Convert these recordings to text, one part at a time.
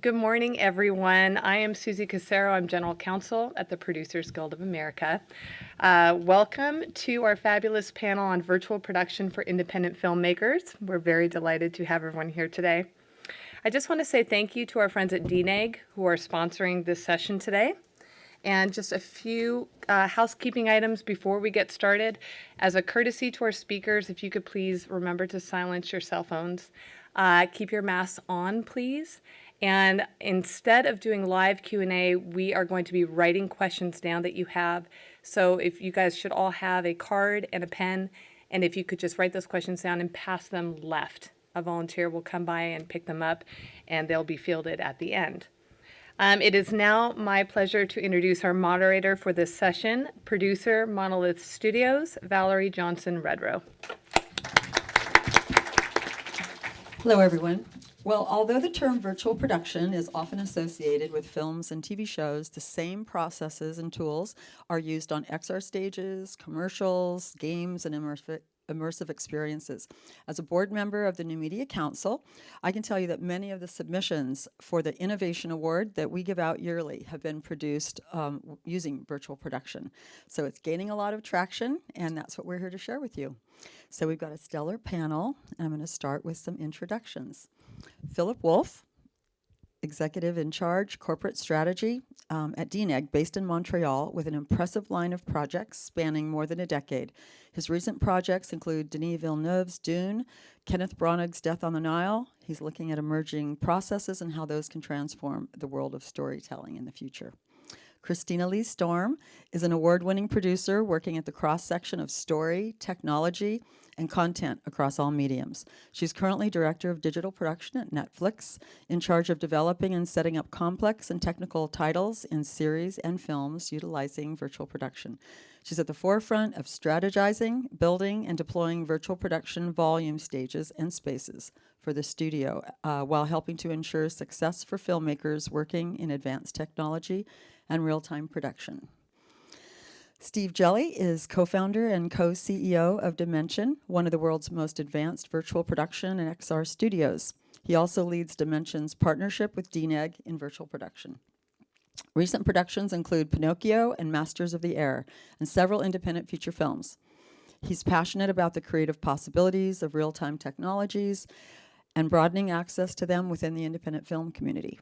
Good morning, everyone. I am Susie Casero. I'm General Counsel at the Producers Guild of America. Welcome to our fabulous panel on virtual production for independent filmmakers. We're very delighted to have everyone here today. I just want to say thank you to our friends at DNEG who are sponsoring this session today. And just a few housekeeping items before we get started. As a courtesy to our speakers, if you could please remember to silence your cell phones. Keep your masks on, please. And instead of doing live Q&A, we are going to be writing questions down that you have. So if you guys should all have a card and a pen, and if you could just write those questions down and pass them left. A volunteer will come by and pick them up, and they'll be fielded at the end. It is now my pleasure to introduce our moderator for this session, producer, Monolith Studios, Valerie Johnson-Redrow. Hello, everyone. Well, although the term virtual production is often associated with films and TV shows, the same processes and tools are used on XR stages, commercials, games, and immersive experiences. As a board member of the New Media Council, I can tell you that many of the submissions for the Innovation Award that we give out yearly have been produced using virtual production. So it's gaining a lot of traction, and that's what we're here to share with you. So we've got a stellar panel, and I'm going to start with some introductions. Philipp Wolf, Executive in Charge, Corporate Strategy at DNEG, based in Montreal, with an impressive line of projects spanning more than a decade. His recent projects include Denis Villeneuve's Dune, Kenneth Branagh's Death on the Nile. He's looking at emerging processes and how those can transform the world of storytelling in the future. Christina Lee Storm is an award-winning producer working at the cross-section of story, technology, and content across all mediums. She's currently Director of Digital Production at Netflix, in charge of developing and setting up complex and technical titles in series and films utilizing virtual production. She's at the forefront of strategizing, building, and deploying virtual production volume stages and spaces for the studio, while helping to ensure success for filmmakers working in advanced technology and real-time production. Steve Jelley is co-founder and co-CEO of Dimension, one of the world's most advanced virtual production and XR studios. He also leads Dimension's partnership with DNEG in virtual production. Recent productions include Pinocchio and Masters of the Air, and several independent feature films. He's passionate about the creative possibilities of real-time technologies and broadening access to them within the independent film community.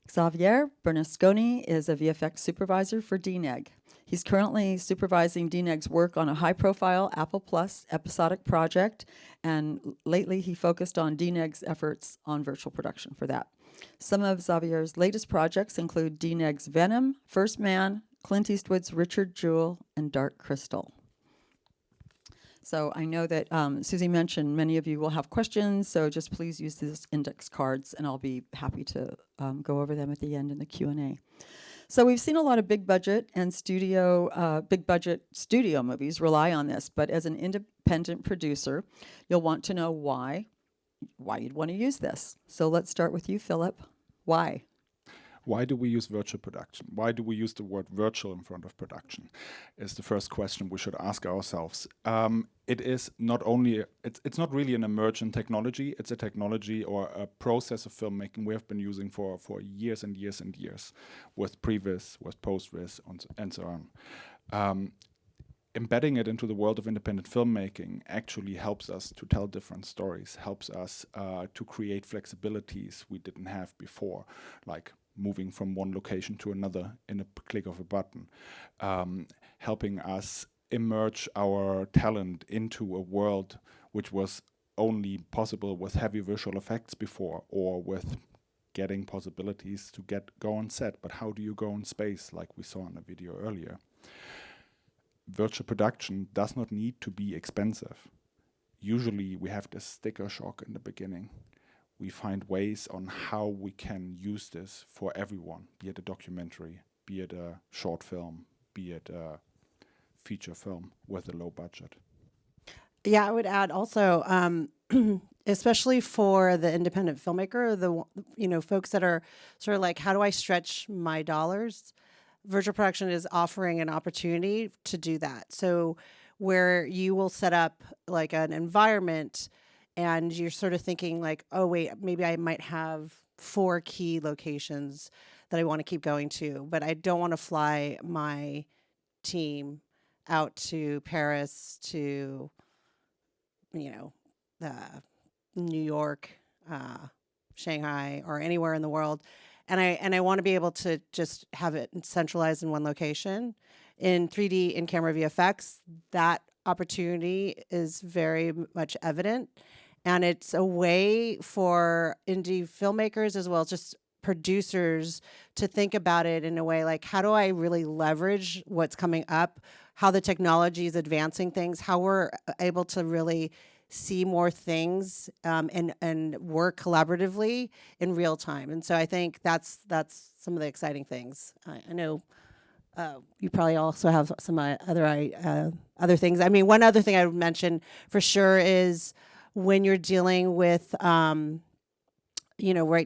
Xavier Bernasconi is a VFX Supervisor for DNEG. He's currently supervising DNEG's work on a high-profile Apple Plus episodic project, and lately he focused on DNEG's efforts on virtual production for that. Some of Xavier's latest projects include DNEG's Venom, First Man, Clint Eastwood's Richard Jewell, and Dark Crystal. So I know that Susie mentioned many of you will have questions, so just please use these index cards, and I'll be happy to go over them at the end in the Q&A. So we've seen a lot of big budget studio movies rely on this, but as an independent producer, you'll want to know why you'd want to use this. So let's start with you, Philip. Why? Why do we use virtual production? Why do we use the word virtual in front of production? Is the first question we should ask ourselves. It is not only, it's not really an emergent technology, it's a technology or a process of filmmaking we have been using for years and years and years, with pre-vis, with post-vis, and so on. Embedding it into the world of independent filmmaking actually helps us to tell different stories, helps us to create flexibilities we didn't have before, like moving from one location to another in a click of a button, helping us emerge our talent into a world which was only possible with heavy visual effects before, or with getting possibilities to go on set. But how do you go in space, like we saw in the video earlier? Virtual production does not need to be expensive. Usually we have this sticker shock in the beginning. We find ways on how we can use this for everyone, be it a documentary, be it a short film, be it a feature film with a low budget. Yeah, I would add also, especially for the independent filmmaker, the folks that are sort of like, how do I stretch my dollars? Virtual production is offering an opportunity to do that. So where you will set up like an environment and you're sort of thinking like, oh wait, maybe I might have 4 key locations that I want to keep going to, but I don't want to fly my team out to Paris, to, you know, New York, Shanghai, or anywhere in the world, and I want to be able to just have it centralized in one location. In 3D in camera VFX, that opportunity is very much evident, and it's a way for indie filmmakers as well as just producers to think about it in a way like, how do I really leverage what's coming up, how the technology is advancing things, how we're able to really see more things, and work collaboratively in real time. And so I think that's some of the exciting things. I know you probably also have some other things. I mean, one other thing I would mention for sure is when you're dealing with, right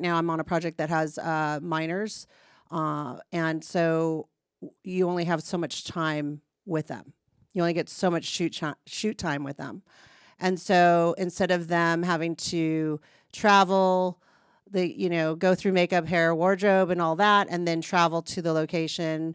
now I'm on a project that has minors, and so you only have so much time with them. You only get so much shoot time with them. And so instead of them having to travel, go through makeup, hair, wardrobe, and all that, and then travel to the location,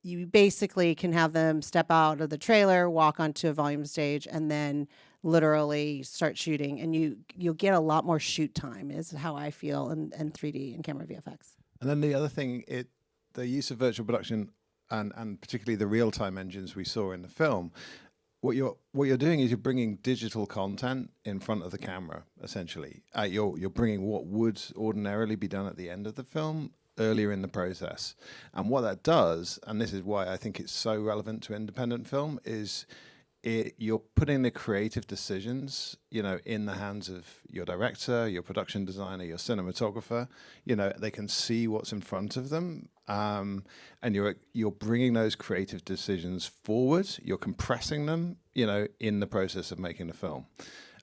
you basically can have them step out of the trailer, walk onto a volume stage, and then literally start shooting. And you'll get a lot more shoot time, is how I feel in 3D and camera VFX. And then the other thing, the use of virtual production and particularly the real-time engines we saw in the film, what you're doing is you're bringing digital content in front of the camera, essentially. You're bringing what would ordinarily be done at the end of the film earlier in the process. And what that does, and this is why I think it's so relevant to independent film, is you're putting the creative decisions, in the hands of your director, your production designer, your cinematographer. They can see what's in front of them, and you're bringing those creative decisions forward. You're compressing them, in the process of making the film,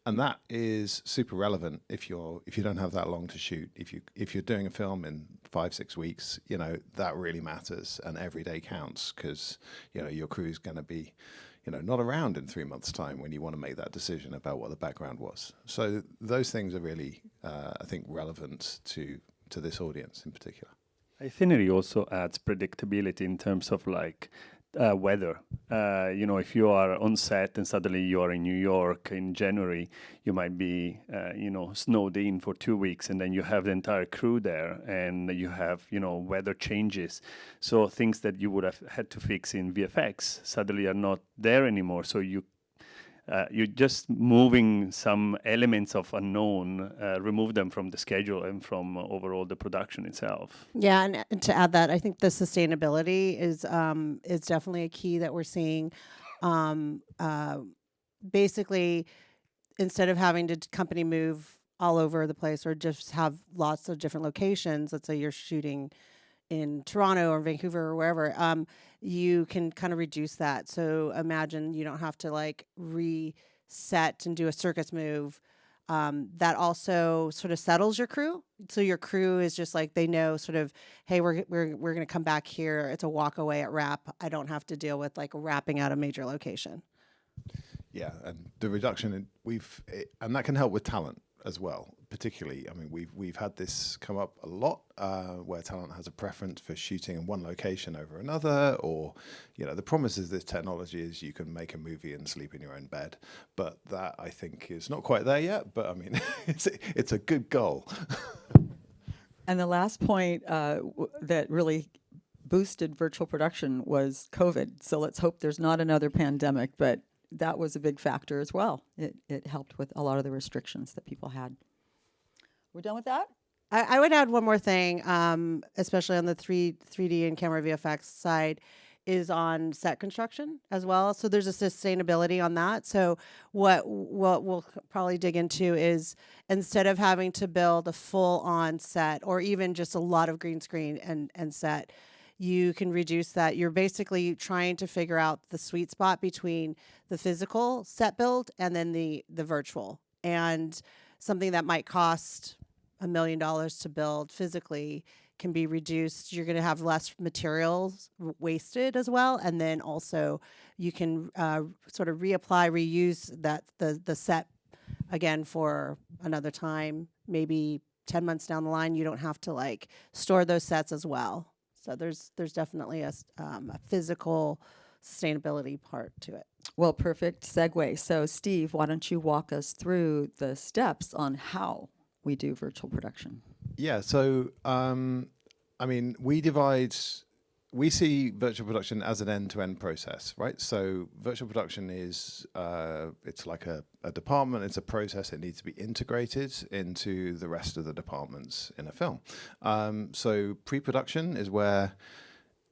and that is super relevant if you don't have that long to shoot. If you're doing a film in 5-6 weeks, that really matters, and every day counts because your crew's going to be not around in 3 months' time when you want to make that decision about what the background was. So those things are really, I think, relevant to this audience in particular. I think it also adds predictability in terms of weather. If you are on set and suddenly you are in New York in January, you might be, snowed in for 2 weeks, and then you have the entire crew there, and you have, weather changes. So things that you would have had to fix in VFX suddenly are not there anymore. So you're just moving some elements of unknown, remove them from the schedule and from overall the production itself. Yeah, and to add that, I think the sustainability is definitely a key that we're seeing. Basically, instead of having to company move all over the place or just have lots of different locations, let's say you're shooting in Toronto or Vancouver or wherever, you can kind of reduce that. So imagine you don't have to reset and do a circus move. That also sort of settles your crew. So your crew is just they know sort of, hey, we're going to come back here. It's a walk away at wrap. I don't have to deal with wrapping out a major location. Yeah, and the reduction and that can help with talent as well. Particularly, I mean, we've had this come up a lot, where talent has a preference for shooting in one location over another, or the promise of this technology is you can make a movie and sleep in your own bed, but that I think is not quite there yet. But I mean, it's a good goal. And the last point that really boosted virtual production was COVID. So let's hope there's not another pandemic, but that was a big factor as well. It helped with a lot of the restrictions that people had. We're done with that? I would add one more thing, especially on the 3D and camera VFX side, is on set construction as well. So there's a sustainability on that. So what we'll probably dig into is, instead of having to build a full-on set or even just a lot of green screen and set, you can reduce that. You're basically trying to figure out the sweet spot between the physical set build and then the virtual. And something that might cost $1 million to build physically can be reduced. You're going to have less materials wasted as well, and then also you can sort of reapply, reuse the set again for another time. Maybe 10 months down the line, you don't have to like store those sets as well. So there's definitely a physical sustainability part to it. Well, perfect segue. So, Steve, why don't you walk us through the steps on how we do virtual production? Yeah, so I mean, we see virtual production as an end-to-end process, right? So virtual production is, it's like a department, it's a process, it needs to be integrated into the rest of the departments in a film. So pre-production is where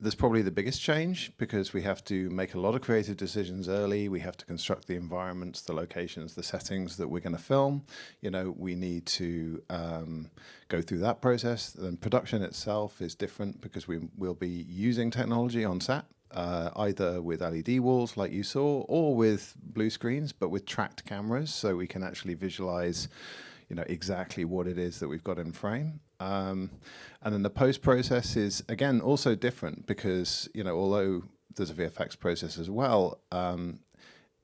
there's probably the biggest change, because we have to make a lot of creative decisions early. We have to construct the environments, the locations, the settings that we're going to film. You know, we need to go through that process. Then production itself is different, because we'll be using technology on set, either with LED walls like you saw, or with blue screens, but with tracked cameras, so we can actually visualize, you know, exactly what it is that we've got in frame. And then the post process is, again, also different, because, you know, although there's a VFX process as well,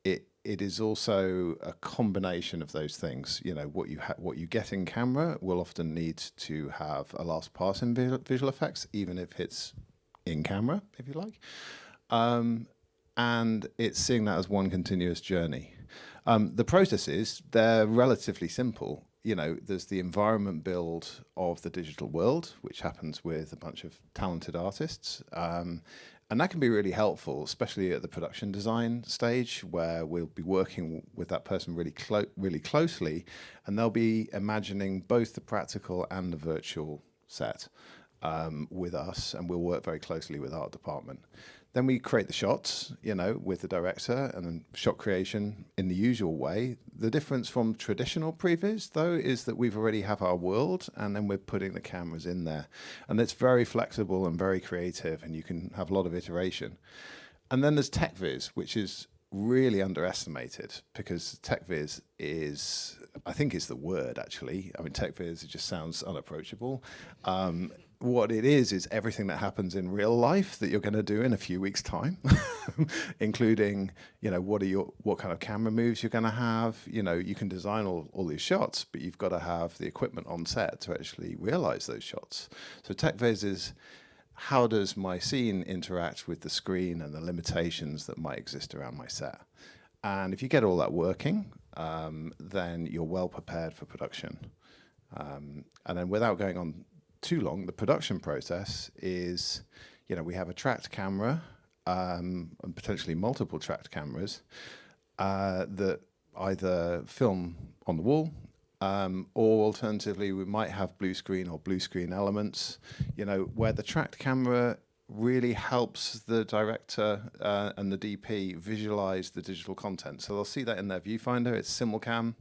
it is also a combination of those things. You know, what you get in camera will often need to have a last pass in visual effects, even if it's in camera, if you like. And it's seeing that as one continuous journey. The processes, they're relatively simple. You know, there's the environment build of the digital world, which happens with a bunch of talented artists. And that can be really helpful, especially at the production design stage, where we'll be working with that person really closely, and they'll be imagining both the practical and the virtual set with us, and we'll work very closely with our department. Then we create the shots, you know, with the director, and then shot creation in the usual way. The difference from traditional previs, though, is that we've already have our world, and then we're putting the cameras in there. And it's very flexible and very creative, and you can have a lot of iteration. And then there's tech viz, which is really underestimated, because tech viz is, I think is the word, actually. I mean, tech viz, it just sounds unapproachable. What it is everything that happens in real life that you're going to do in a few weeks' time, including, you know, what kind of camera moves you're going to have. You know, you can design all these shots, but you've got to have the equipment on set to actually realize those shots. So tech viz is, how does my scene interact with the screen and the limitations that might exist around my set? And if you get all that working, then you're well prepared for production. And then, without going on too long, the production process is, you know, we have a tracked camera, and potentially multiple tracked cameras that either film on the wall, or alternatively we might have blue screen or blue screen elements, you know, where the tracked camera really helps the director and the DP visualize the digital content. So they'll see that in their viewfinder. It's simulcam.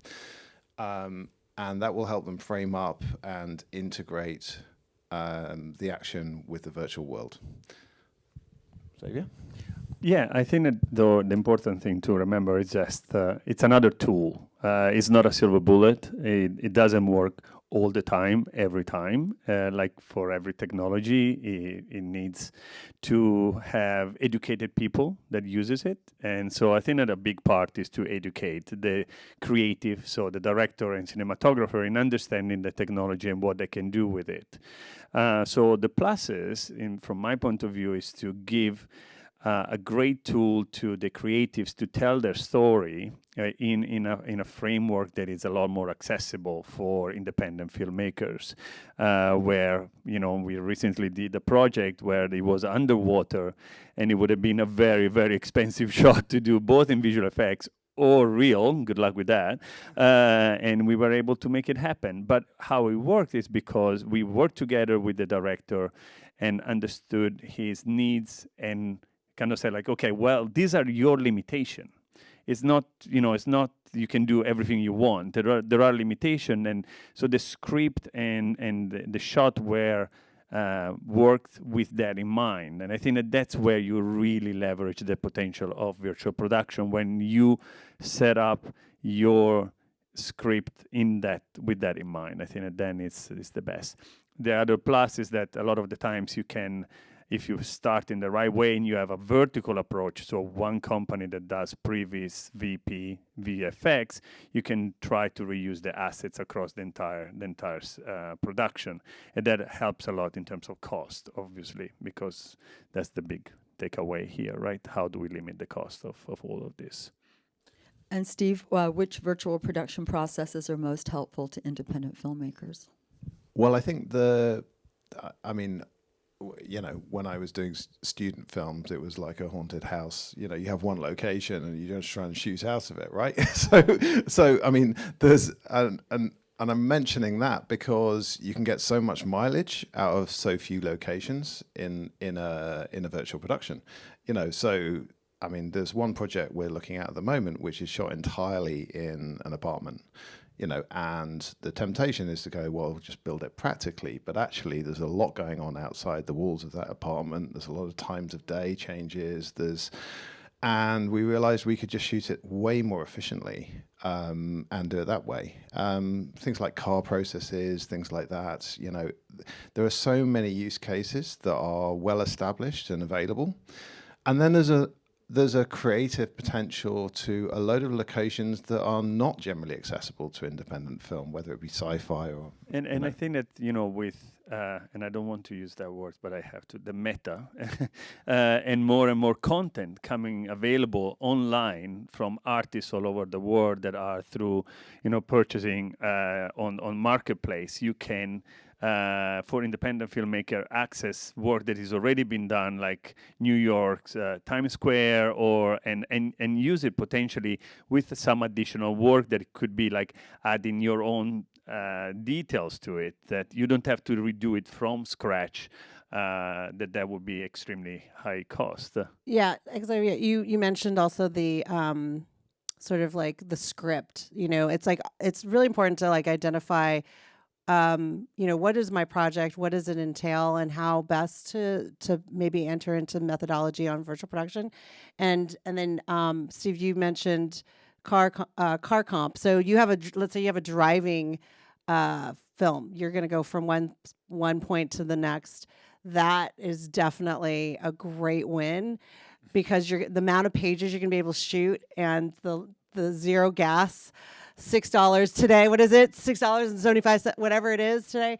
And that will help them frame up and integrate the action with the virtual world. Xavier? Yeah, I think that the important thing to remember is just it's another tool. It's not a silver bullet. It doesn't work all the time, every time. Like for every technology, it needs to have educated people that uses it. And so I think that a big part is to educate the creative, so the director and cinematographer, in understanding the technology and what they can do with it. So the pluses, from my point of view, is to give a great tool to the creatives to tell their story in a framework that is a lot more accessible for independent filmmakers. Where, you know, we recently did a project where it was underwater, and it would have been a very, very expensive shot to do both in visual effects or real. Good luck with that. And we were able to make it happen. But how it worked is because we worked together with the director and understood his needs and kind of say, like, okay, well, these are your limitations. It's not, you know, it's not you can do everything you want. There are limitations, and so the script and the shot were worked with that in mind. And I think that that's where you really leverage the potential of virtual production, when you set up your script in that with that in mind. I think that then it's the best. The other plus is that a lot of the times you can, if you start in the right way and you have a vertical approach, so one company that does previs, VP, VFX, you can try to reuse the assets across the entire production, and that helps a lot in terms of cost, obviously, because that's the big takeaway here, right? How do we limit the cost of all of this? And Steve, which virtual production processes are most helpful to independent filmmakers? Well, I think when I was doing student films, it was like a haunted house. You have one location and you just try and shoot out of it, right? so I mean, there's and I'm mentioning that because you can get so much mileage out of so few locations in a virtual production. So I mean, there's one project we're looking at the moment which is shot entirely in an apartment. And the temptation is to go, well, just build it practically. But actually, there's a lot going on outside the walls of that apartment. There's a lot of times of day changes. And we realized we could just shoot it way more efficiently and do it that way. Things like car processes, things like that. There are so many use cases that are well established and available. And then there's a creative potential to a load of locations that are not generally accessible to independent film, whether it be sci-fi or... And I think that, with, and I don't want to use that word, but I have to, the meta, and more content coming available online from artists all over the world that are through, purchasing on Marketplace, you can... for independent filmmaker access work that has already been done, like New York's Times Square, and use it potentially with some additional work that could be like adding your own details to it, that you don't have to redo it from scratch. That would be extremely high cost. Yeah, Xavier, you mentioned also the sort of like the script. It's really important to like identify what is my project, what does it entail, and how best to maybe enter into methodology on virtual production. And then Steve, you mentioned car comp. So let's say you have a driving film. You're going to go from one point to the next. That is definitely a great win, because the amount of pages you're going to be able to shoot, and the zero gas. $6 today. What is it? $6.75, whatever it is today.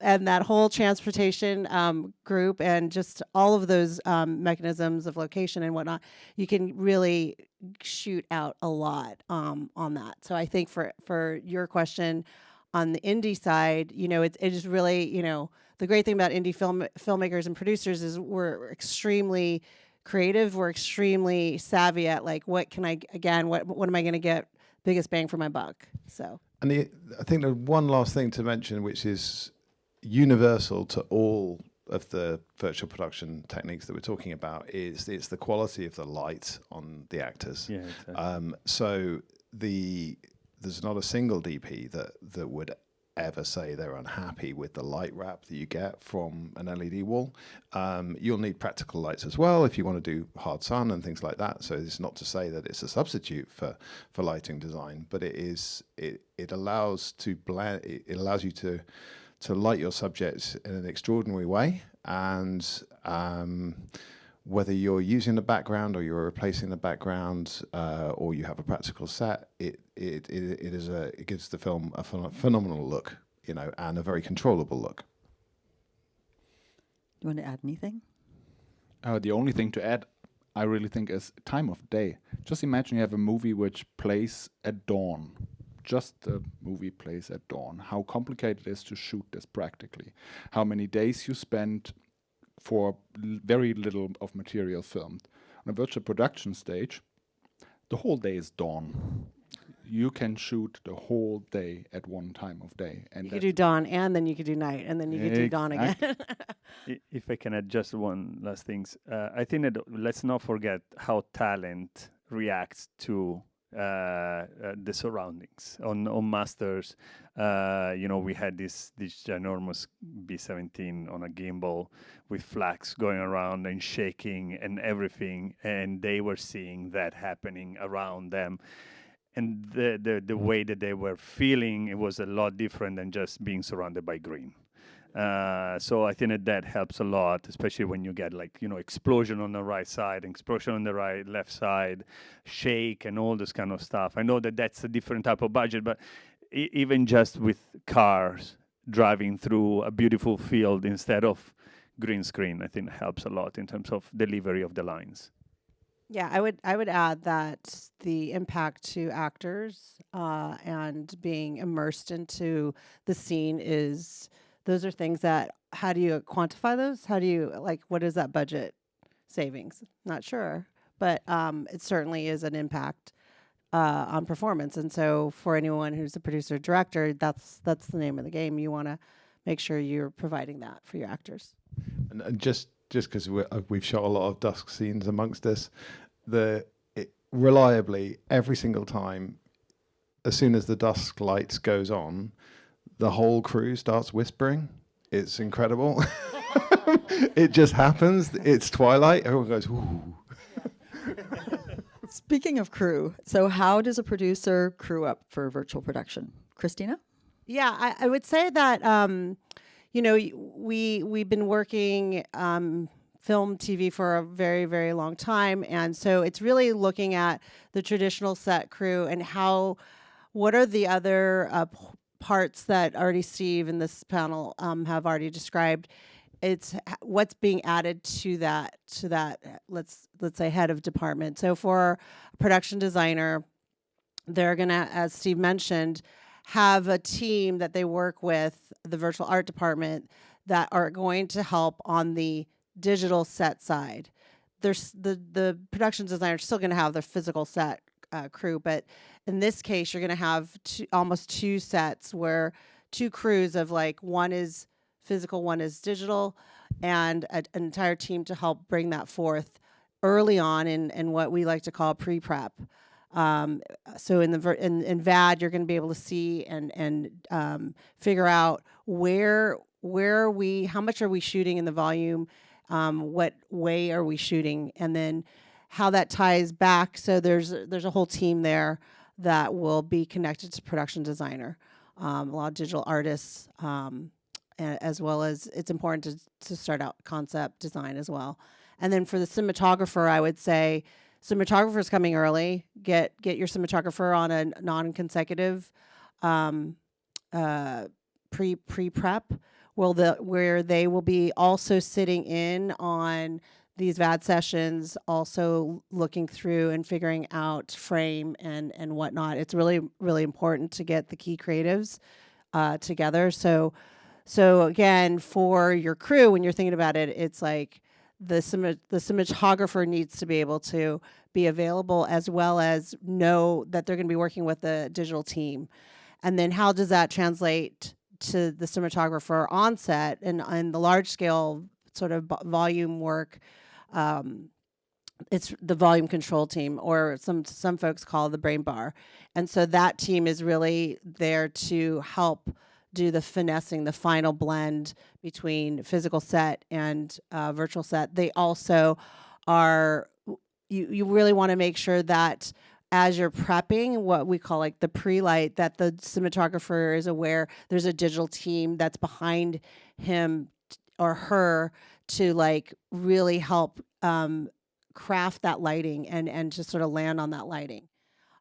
And that whole transportation group, and just all of those mechanisms of location and whatnot, you can really shoot out a lot on that. So I think for your question on the indie side, it is really, the great thing about indie filmmakers and producers is we're extremely creative. We're extremely savvy at like, what am I going to get biggest bang for my buck. So, and I think the one last thing to mention, which is universal to all of the virtual production techniques that we're talking about, is it's the quality of the light on the actors. Yeah, exactly. So there's not a single DP that would ever say they're unhappy with the light wrap that you get from an LED wall. You'll need practical lights as well if you want to do hard sun and things like that. So it's not to say that it's a substitute for lighting design, but it allows you to light your subjects in an extraordinary way. And whether you're using the background or you're replacing the background or you have a practical set, it gives the film a phenomenal look, and a very controllable look. Do you want to add anything? The only thing to add, I really think, is time of day. Just imagine you have a movie which plays at dawn. Just the movie plays at dawn. How complicated it is to shoot this practically. How many days you spend for very little of material filmed. On a virtual production stage, the whole day is dawn. You can shoot the whole day at one time of day. And you could do dawn, and then you could do night, and then you could do dawn again. If I can add just one last thing, I think that let's not forget how talent reacts to the surroundings on masters. We had this ginormous B-17 on a gimbal with flags going around and shaking and everything, and they were seeing that happening around them. and the way that they were feeling, it was a lot different than just being surrounded by green. So I think that helps a lot, especially when you get like, explosion on the right side, explosion on the left side, shake and all this kind of stuff. I know that that's a different type of budget, but even just with cars driving through a beautiful field instead of green screen, I think helps a lot in terms of delivery of the lines. Yeah, I would add that the impact to actors and being immersed into the scene those are things that, how do you quantify those? How do you, like, what is that budget savings? Not sure, but it certainly is an impact on performance. And so for anyone who's a producer or director, that's the name of the game. You want to make sure you're providing that for your actors. And just because we've shot a lot of dusk scenes amongst us, reliably every single time, as soon as the dusk lights goes on, the whole crew starts whispering. It's incredible. It just happens. It's twilight. Everyone goes, ooh. Speaking of crew, so how does a producer crew up for virtual production? Christina? Yeah, I would say that we've been working film TV for a very, very long time, and so it's really looking at the traditional set crew and what are the other parts that already Steve and this panel have already described. It's what's being added to that let's say head of department. So for a production designer, they're gonna, as Steve mentioned, have a team that they work with, the virtual art department, that are going to help on the digital set side. There's the production designer is still going to have their physical set crew, but in this case, you're going to have almost two sets where two crews of like one is physical, one is digital, and an entire team to help bring that forth early on in what we like to call pre-prep. So in VAD, you're going to be able to see and figure out how much are we shooting in the volume, what way are we shooting, and then how that ties back. So there's a whole team there that will be connected to production designer, a lot of digital artists, as well as it's important to start out concept design as well. And then for the cinematographer, I would say cinematographer's coming early. Get your cinematographer on a non-consecutive pre-prep, where they will be also sitting in on these VAD sessions, also looking through and figuring out frame and whatnot. It's really, really important to get the key creatives together. So again, for your crew, when you're thinking about it, it's like the cinematographer needs to be able to be available, as well as know that they're going to be working with the digital team. And then how does that translate to the cinematographer on set and the large scale sort of volume work? It's the volume control team, or some folks call it the brain bar. And so that team is really there to help do the finessing, the final blend between physical set and virtual set. They also are, you really want to make sure that as you're prepping what we call like the pre-light, that the cinematographer is aware there's a digital team that's behind him or her to like really help craft that lighting and just sort of land on that lighting.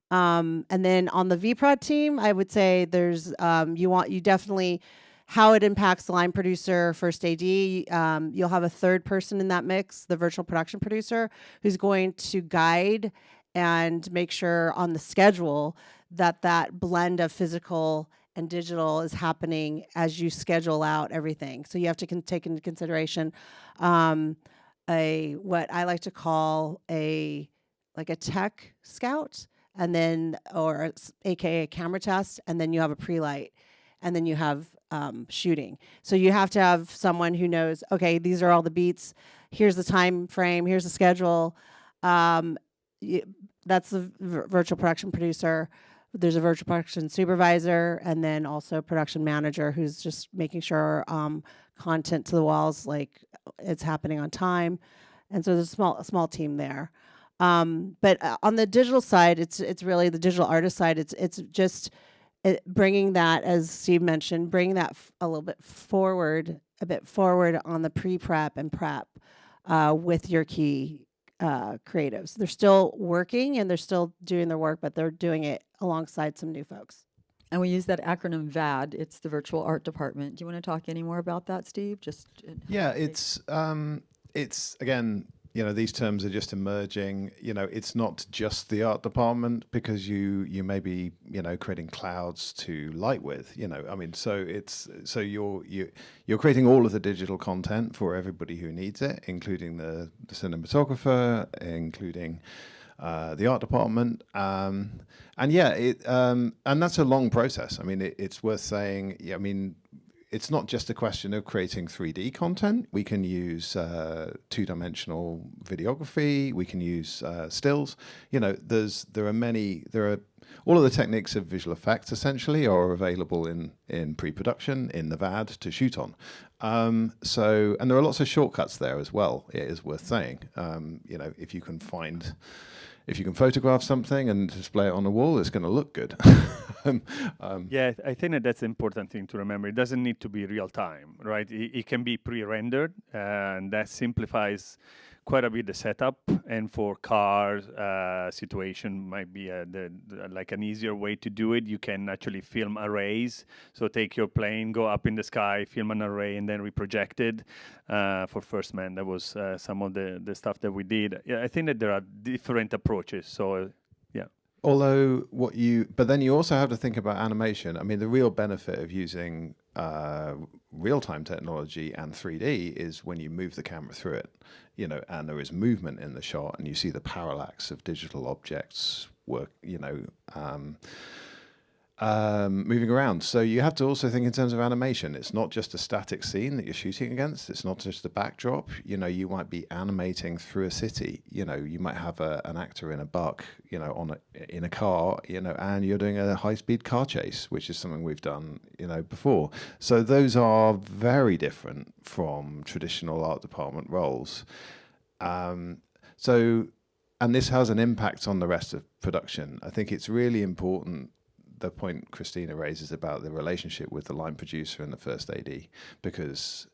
And then on the VPROD team, I would say there's you definitely how it impacts the line producer, first AD. You'll have a third person in that mix, the virtual production producer, who's going to guide and make sure on the schedule that blend of physical and digital is happening as you schedule out everything. So you have to take into consideration what I like to call a tech scout, and then or AKA camera test, and then you have a pre-light, and then you have shooting. So you have to have someone who knows, okay, these are all the beats, here's the time frame, here's the schedule. That's the virtual production producer. There's a virtual production supervisor, and then also production manager who's just making sure content to the walls, like it's happening on time. And so there's a small team there. But on the digital side, it's really the digital artist side. It's just bringing that, as Steve mentioned, bringing that a little bit forward, on the pre-prep and prep with your key creatives. They're still working and they're still doing their work, but they're doing it alongside some new folks. And we use that acronym VAD. It's the Virtual Art Department. Do you want to talk any more about that, Steve? Yeah, it's again, you know, these terms are just emerging. You know, it's not just the art department, because you may be, you know, creating clouds to light with. You know, I mean, so you're creating all of the digital content for everybody who needs it, including the cinematographer, including the art department, and yeah, and that's a long process. I mean, it's worth saying. Yeah, I mean, it's not just a question of creating 3D content. We can use two-dimensional videography. We can use stills. You know, there are all of the techniques of visual effects essentially are available in pre-production in the VAD to shoot on. And there are lots of shortcuts there as well. It is worth saying. You know, if you can photograph something and display it on a wall, it's going to look good. Yeah, I think that's an important thing to remember. It doesn't need to be real time, right? It can be pre-rendered, and that simplifies quite a bit the setup. And for cars situation might be like an easier way to do it. You can actually film arrays. So take your plane, go up in the sky, film an array, and then reproject it. For First Man, that was some of the stuff that we did. Yeah, I think that there are different approaches. So yeah. Although but then you also have to think about animation. I mean, the real benefit of using real-time technology and 3D is when you move the camera through it, you know, and there is movement in the shot, and you see the parallax of digital objects work, you know, moving around. So you have to also think in terms of animation. It's not just a static scene that you're shooting against. It's not just a backdrop. You know, you might be animating through a city. You know, you might have an actor in a buck, you know, in a car, you know, and you're doing a high-speed car chase, which is something we've done, you know, before. So those are very different from traditional art department roles. And this has an impact on the rest of production. I think it's really important, the point Christina raises about the relationship with the line producer and the first AD, because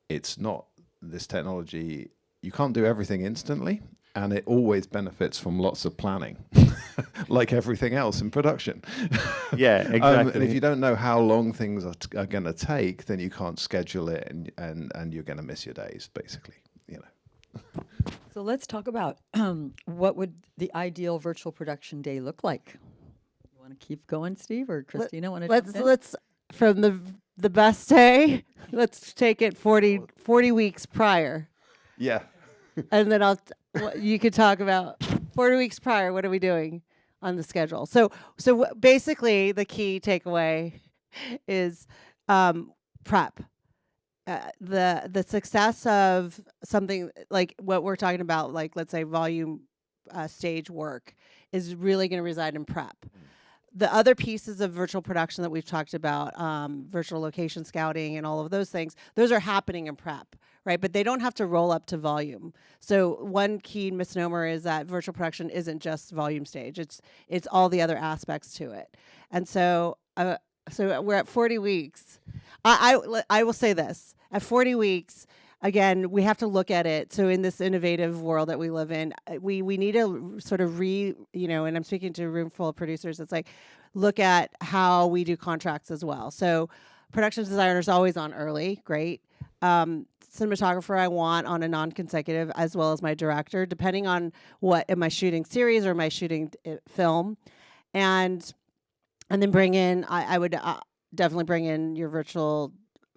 it's not this technology, you can't do everything instantly, and it always benefits from lots of planning, like everything else in production. Yeah, exactly. And if you don't know how long things are going to take, then you can't schedule it, and you're going to miss your days, basically, you know. So let's talk about what would the ideal virtual production day look like? You want to keep going, Steve, or Christina want to? Let's from the best day. Let's take it 40 weeks prior, Yeah. and then you could talk about 40 weeks prior. What are we doing on the schedule? So basically, the key takeaway is prep. The success of something like what we're talking about, like let's say volume stage work, is really going to reside in prep. The other pieces of virtual production that we've talked about, virtual location scouting and all of those things, those are happening in prep, right? But they don't have to roll up to volume. So one key misnomer is that virtual production isn't just volume stage. It's all the other aspects to it. And so we're at 40 weeks. I will say this. At 40 weeks, again, we have to look at it. So in this innovative world that we live in, we need to sort of and I'm speaking to a room full of producers, it's like, look at how we do contracts as well. So production designer is always on early, great. Cinematographer I want on a non-consecutive, as well as my director, depending on am I shooting series or am I shooting film. And then I would definitely bring in your virtual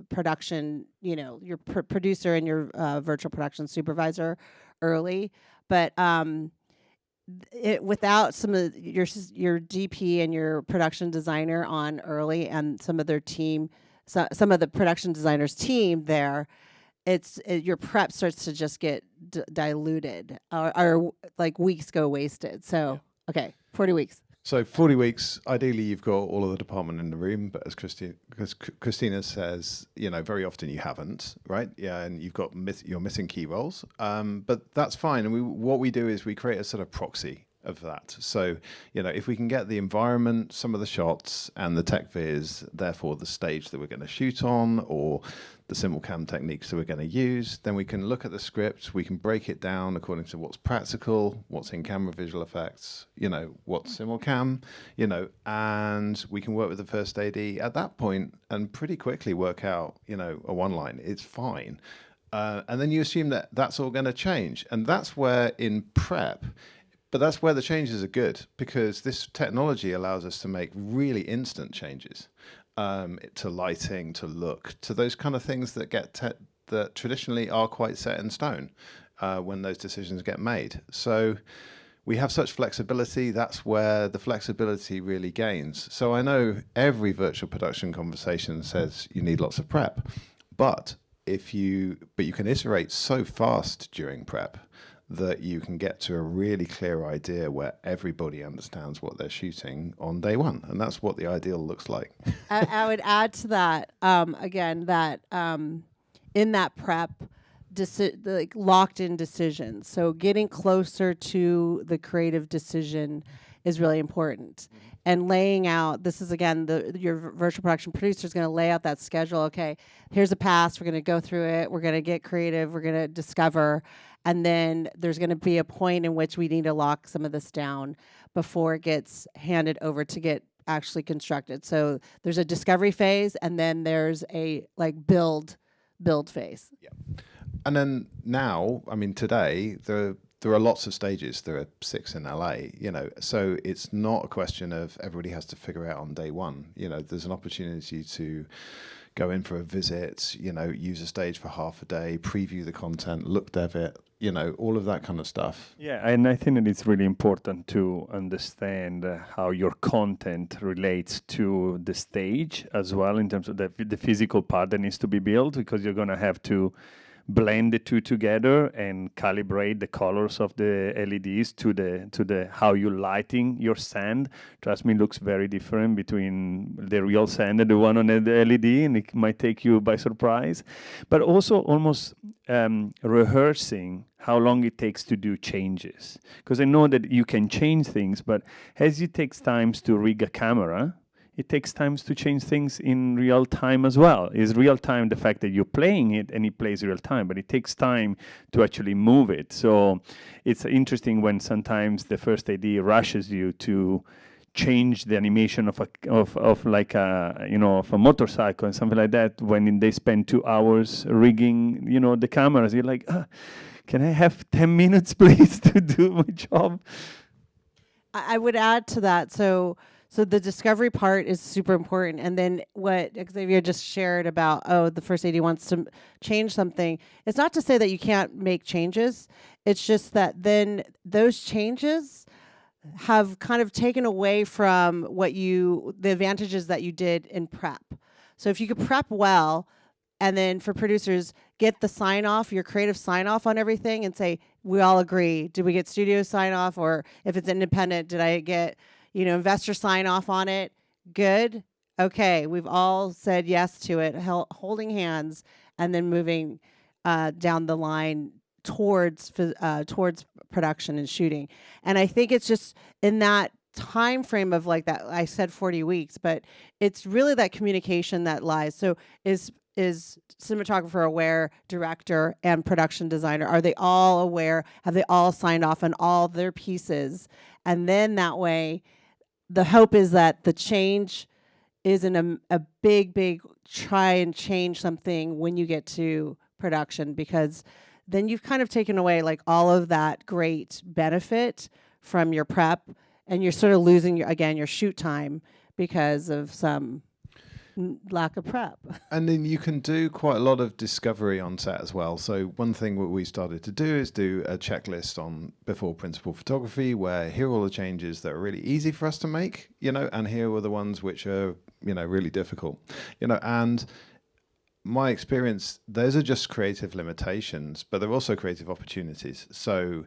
production, your producer and your virtual production supervisor early, but without some of your DP and your production designer on early and some of their team, some of the production designers team there, your prep starts to just get diluted or like weeks go wasted. So okay, 40 weeks. So 40 weeks, ideally you've got all of the department in the room, but as Christina says, very often you haven't, right? Yeah, and you've got you're missing key roles, but that's fine. And what we do is we create a sort of proxy of that. So, if we can get the environment, some of the shots, and the tech viz, therefore the stage that we're going to shoot on, or the simulcam techniques that we're going to use, then we can look at the script, we can break it down according to what's practical, what's in camera visual effects, what's simulcam, and we can work with the first AD at that point and pretty quickly work out, a one line. It's fine. And then you assume that that's all going to change. And that's where in prep, but that's where the changes are good, because this technology allows us to make really instant changes to lighting, to look, to those kind of things that that traditionally are quite set in stone when those decisions get made. So we have such flexibility. That's where the flexibility really gains. So I know every virtual production conversation says you need lots of prep, but you can iterate so fast during prep that you can get to a really clear idea where everybody understands what they're shooting on day one. And that's what the ideal looks like. I would add to that, again, that in that prep, locked in decisions. So getting closer to the creative decision is really important. And laying out, this is again, your virtual production producer is going to lay out that schedule. Okay, here's a pass. We're going to go through it. We're going to get creative. We're going to discover. And then there's going to be a point in which we need to lock some of this down before it gets handed over to get actually constructed. So there's a discovery phase, and then there's a build phase. Yeah. And then now, today, there are lots of stages. There are 6 in LA, so it's not a question of everybody has to figure it out on day one. There's an opportunity to go in for a visit, use a stage for half a day, preview the content, look dev it, all of that kind of stuff. Yeah, and I think that it's really important to understand how your content relates to the stage as well, in terms of the physical part that needs to be built, because you're going to have to blend the two together and calibrate the colors of the LEDs to the how you're lighting your sand. Trust me, it looks very different between the real sand and the one on the LED, and it might take you by surprise. But also almost rehearsing how long it takes to do changes, because I know that you can change things, but as it takes time to rig a camera, it takes time to change things in real time as well. Is real time the fact that you're playing it and it plays real time, but it takes time to actually move it. So it's interesting when sometimes the first AD rushes you to change the animation of a motorcycle and something like that, when they spend 2 hours rigging, the cameras. You're like, can I have 10 minutes, please, to do my job? I would add to that. So the discovery part is super important. And then what Xavier just shared about, the first AD wants to change something. It's not to say that you can't make changes. It's just that then those changes have kind of taken away from the advantages that you did in prep. So if you could prep well, and then for producers, get the sign off, your creative sign off on everything, and say, we all agree. Did we get studio sign off? Or if it's independent, did I get investor sign off on it? Good. Okay, we've all said yes to it, holding hands, and then moving down the line towards production and shooting. And I think it's just in that time frame of like that, I said 40 weeks, but it's really that communication that lies. So is cinematographer aware, director, and production designer? Are they all aware? Have they all signed off on all their pieces? And then that way, the hope is that the change isn't a big try and change something when you get to production, because then you've kind of taken away like all of that great benefit from your prep, and you're sort of losing your shoot time because of some lack of prep. And then you can do quite a lot of discovery on set as well. So one thing what we started to do is do a checklist on before principal photography, where here are all the changes that are really easy for us to make, and here are the ones which are, really difficult, and my experience, those are just creative limitations, but they're also creative opportunities. So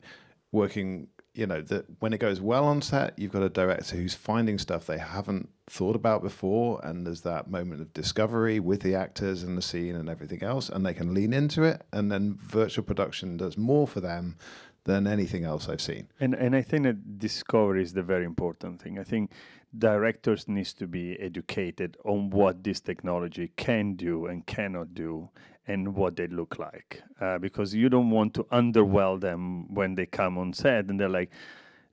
working, you know, that when it goes well on set, you've got a director who's finding stuff they haven't thought about before, and there's that moment of discovery with the actors and the scene and everything else, and they can lean into it, and then virtual production does more for them than anything else I've seen. And I think that discovery is the very important thing. I think directors needs to be educated on what this technology can do and cannot do and what they look like. Because you don't want to underwhelm them when they come on set and they're like,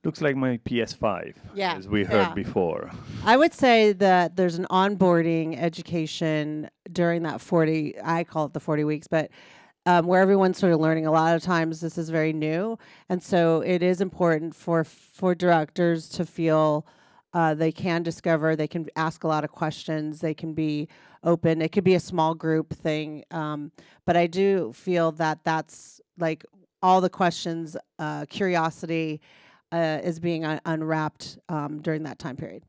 looks like my PS5, Yeah, as we heard yeah. before. I would say that there's an onboarding education during that 40, I call it the 40 weeks, but where everyone's sort of learning. A lot of times this is very new. And so it is important for directors to feel they can discover, they can ask a lot of questions, they can be open. It could be a small group thing. But I do feel that that's like all the questions, curiosity is being unwrapped during that time period.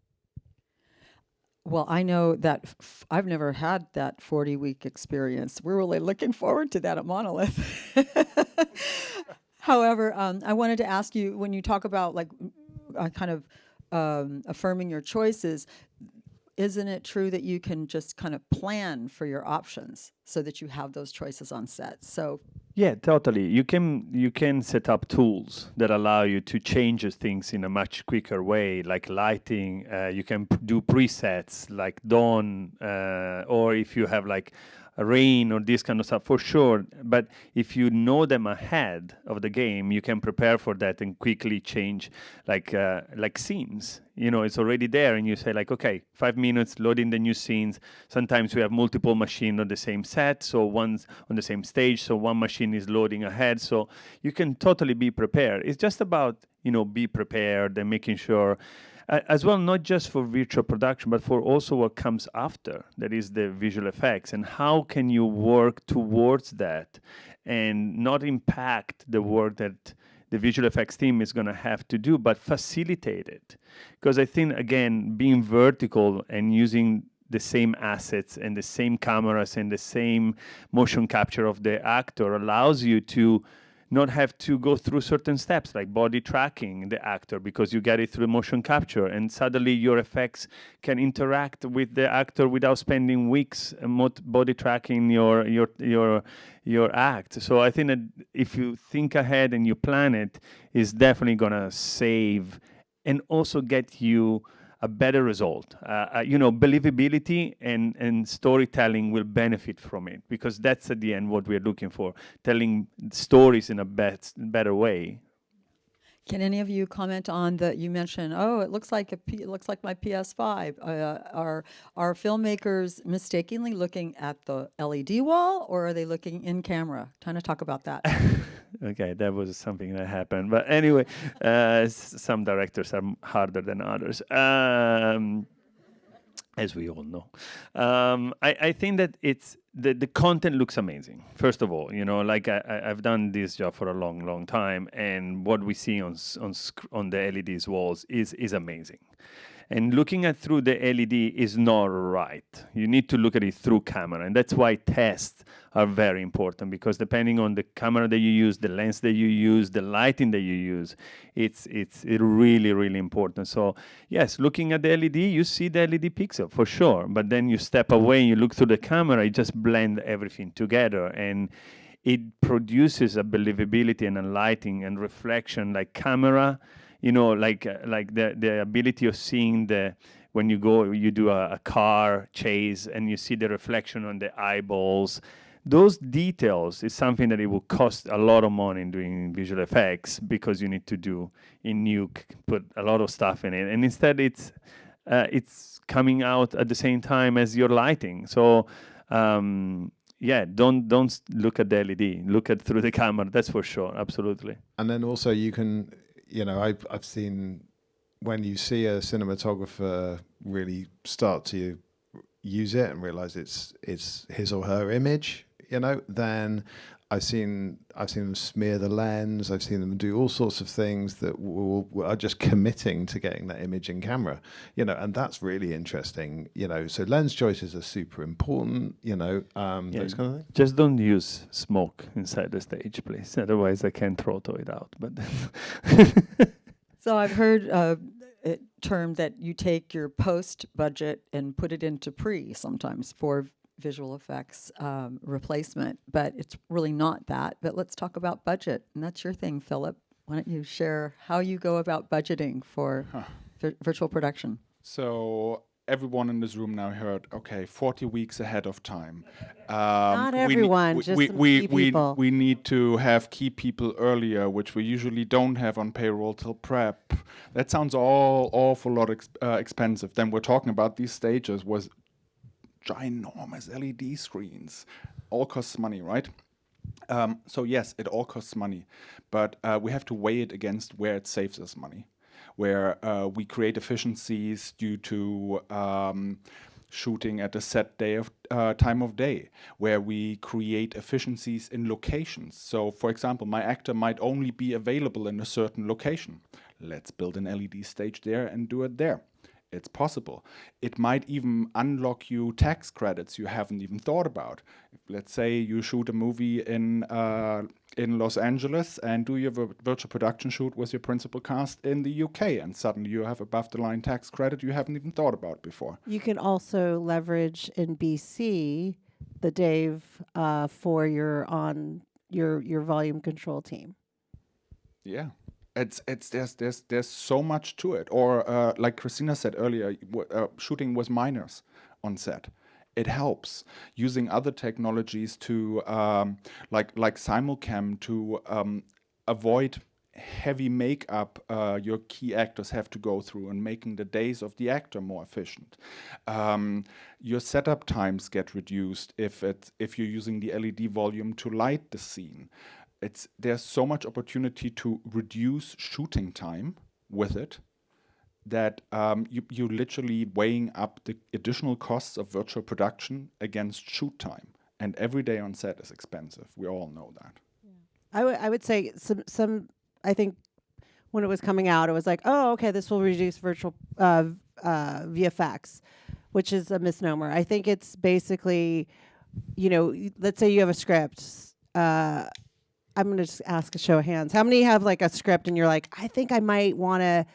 Well, I know that I've never had that 40-week experience. We're really looking forward to that at Monolith. However, I wanted to ask you, when you talk about like kind of affirming your choices, isn't it true that you can just kind of plan for your options so that you have those choices on set? So Yeah, totally. You can set up tools that allow you to change things in a much quicker way, like lighting. You can do presets like dawn, or if you have like a rain or this kind of stuff, for sure. But if you know them ahead of the game, you can prepare for that and quickly change, like scenes. You know, it's already there, and you say like, okay, 5 minutes loading the new scenes. Sometimes we have multiple machines on the same set, so one's on the same stage, so one machine is loading ahead. So you can totally be prepared. It's just about, you know, be prepared and making sure, as well, not just for virtual production, but for also what comes after, that is the visual effects, and how can you work towards that and not impact the work that the visual effects team is going to have to do, but facilitate it. Because I think, again, being vertical and using the same assets and the same cameras and the same motion capture of the actor allows you to not have to go through certain steps like body tracking the actor, because you get it through motion capture, and suddenly your effects can interact with the actor without spending weeks body tracking your act. So I think that if you think ahead and you plan it, it's definitely gonna save and also get you a better result. You know, believability and storytelling will benefit from it, because that's at the end what we're looking for, telling stories in a better way. can any of you comment on that? You mentioned, oh, it looks like it looks like my PS5. Are filmmakers mistakenly looking at the LED wall, or are they looking in camera? Kind of talk about that. Okay, that was something that happened. But anyway, some directors are harder than others, as we all know. I think that it's the content looks amazing. First of all, you know, like I've done this job for a long time, and what we see on the LEDs walls is amazing. And looking at through the LED is not right. You need to look at it through camera, and that's why tests are very important, because depending on the camera that you use, the lens that you use, the lighting that you use, it's really important. So yes, looking at the LED, you see the LED pixel for sure, but then you step away and you look through the camera, it just blend everything together, and it produces a believability and a lighting and reflection like camera. You know, like the ability of seeing when you do a car chase and you see the reflection on the eyeballs. Those details is something that it will cost a lot of money in doing visual effects, because you need to do in Nuke, put a lot of stuff in it, and instead it's coming out at the same time as your lighting. So yeah, don't look at the LED, look at through the camera. That's for sure, absolutely. And then also you can, you know, I've seen when you see a cinematographer really start to use it and realize it's his or her image, you know, then I've seen them smear the lens. I've seen them do all sorts of things that are just committing to getting that image in camera, you know, and that's really interesting, you know. So lens choices are super important, you know, those kind of things. Just don't use smoke inside the stage, please. Otherwise, I can throttle it out. But So I've heard it termed that you take your post budget and put it into pre sometimes for visual effects replacement, but it's really not that. But let's talk about budget, and that's your thing, Philip. Why don't you share how you go about budgeting for virtual production? So everyone in this room now heard, okay, 40 weeks ahead of time. Not everyone, just some key people. We need to have key people earlier, which we usually don't have on payroll till prep. That sounds all awful lot expensive. Then we're talking about these stages was ginormous LED screens. All costs money, right? So yes, it all costs money, but we have to weigh it against where it saves us money, where we create efficiencies due to shooting at a set day of time of day, where we create efficiencies in locations. So, for example, my actor might only be available in a certain location. Let's build an LED stage there and do it there. It's possible. It might even unlock you tax credits you haven't even thought about. Let's say you shoot a movie in Los Angeles and do your virtual production shoot with your principal cast in the UK, and suddenly you have above the line tax credit you haven't even thought about before. You can also leverage in BC the Dave for your volume control team. Yeah. There's so much to it. Or like Christina said earlier, shooting with minors on set. It helps using other technologies to like simulcam to avoid heavy makeup your key actors have to go through, and making the days of the actor more efficient. Your setup times get reduced if you're using the LED volume to light the scene. There's so much opportunity to reduce shooting time with it that you're literally weighing up the additional costs of virtual production against shoot time. And every day on set is expensive. We all know that. Yeah. I would say some. I think when it was coming out, it was like, oh, okay, this will reduce virtual VFX, which is a misnomer. I think it's basically, let's say you have a script. I'm going to just ask a show of hands. How many have like a script and you're like, I think I might want to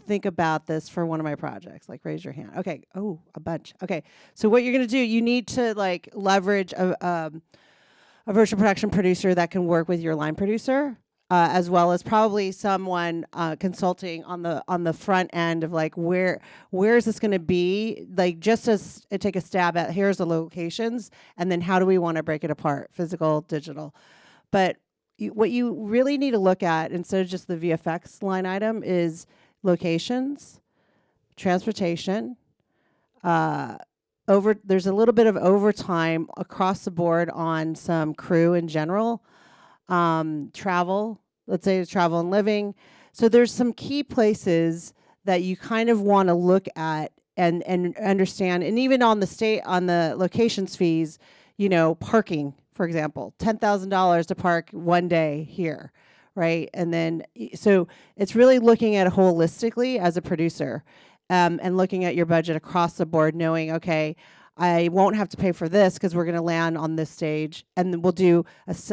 think about this for one of my projects? Like, raise your hand. Okay. Oh, a bunch. Okay. So what you're going to do, you need to like leverage a virtual production producer that can work with your line producer, as well as probably someone consulting on the front end of like, where is this going to be? Like, just as take a stab at, here's the locations, and then how do we want to break it apart, physical, digital. But what you really need to look at, instead of just the VFX line item, is locations, transportation, there's a little bit of overtime across the board on some crew in general, travel, let's say it's travel and living. So there's some key places that you kind of want to look at and understand, and even on the locations fees, parking, for example, $10,000 to park one day here, right? And then, so it's really looking at it holistically as a producer, and looking at your budget across the board, knowing, okay, I won't have to pay for this because we're going to land on this stage, and then we'll do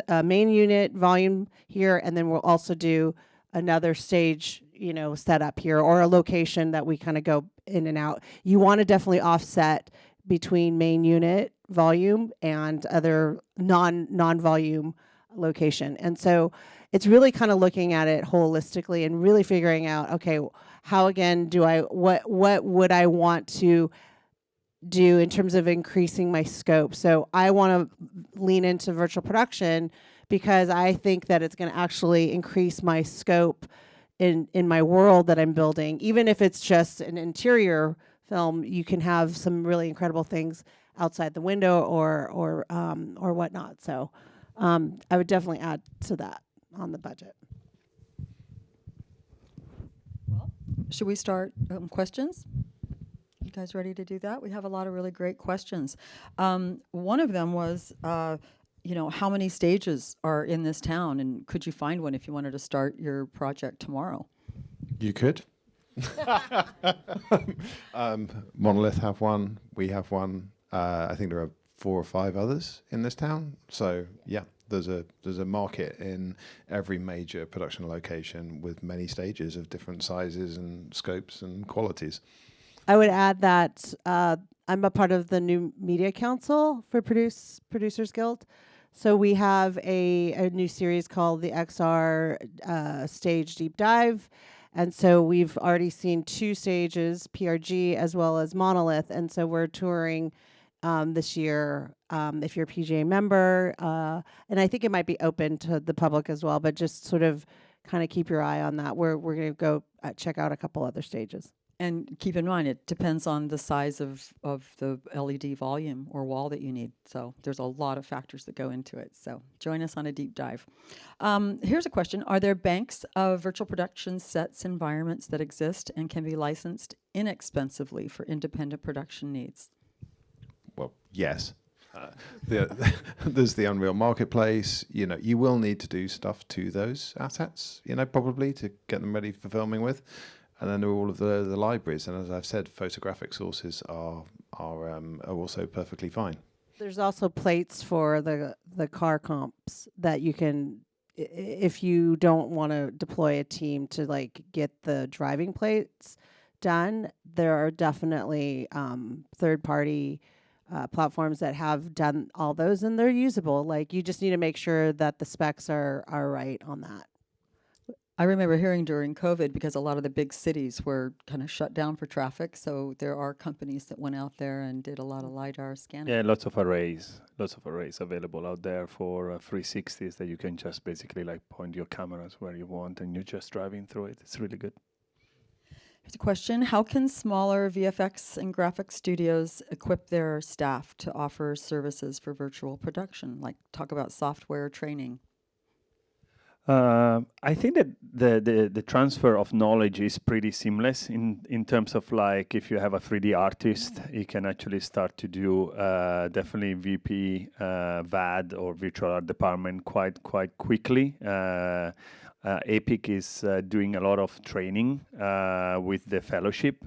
a main unit volume here, and then we'll also do another stage, setup here, or a location that we kind of go in and out. You want to definitely offset between main unit volume and other non-volume location. And so it's really kind of looking at it holistically and really figuring out, okay, how again what would I want to do in terms of increasing my scope? So I want to lean into virtual production because I think that it's going to actually increase my scope in my world that I'm building. Even if it's just an interior film, you can have some really incredible things outside the window or whatnot. So I would definitely add to that on the budget. Well, should we start questions? You guys ready to do that? We have a lot of really great questions. One of them was, how many stages are in this town, and could you find one if you wanted to start your project tomorrow? You could. Monolith have one. We have one. I think there are 4 or 5 others in this town. So yeah, there's a market in every major production location with many stages of different sizes and scopes and qualities. I would add that I'm a part of the new media council for Producers Guild. So we have a new series called the XR Stage Deep Dive. And so we've already seen 2 stages, PRG as well as Monolith. And so we're touring this year if you're a PGA member. And I think it might be open to the public as well, but just sort of kind of keep your eye on that. We're going to go check out a couple other stages. And keep in mind, it depends on the size of the LED volume or wall that you need. So there's a lot of factors that go into it. So join us on a deep dive. Here's a question. Are there banks of virtual production sets environments that exist and can be licensed inexpensively for independent production needs? Well, yes. There's the Unreal Marketplace. You know, you will need to do stuff to those assets, you know, probably to get them ready for filming with. And then there are all of the libraries. And as I've said, photographic sources are also perfectly fine. There's also plates for the car comps that you can, if you don't want to deploy a team to like get the driving plates done, there are definitely third-party platforms that have done all those, and they're usable. Like, you just need to make sure that the specs are right on that. I remember hearing during COVID, because a lot of the big cities were kind of shut down for traffic, so there are companies that went out there and did a lot of LiDAR scanning. Yeah, lots of arrays available out there for 360s that you can just basically like point your cameras where you want and you're just driving through it. It's really good. Here's a question. How can smaller VFX and graphics studios equip their staff to offer services for virtual production? Like, talk about software training. I think that the transfer of knowledge is pretty seamless in terms of like if you have a 3D artist, you can actually start to do definitely VP, VAD or virtual art department quite quickly. Epic is doing a lot of training with the fellowship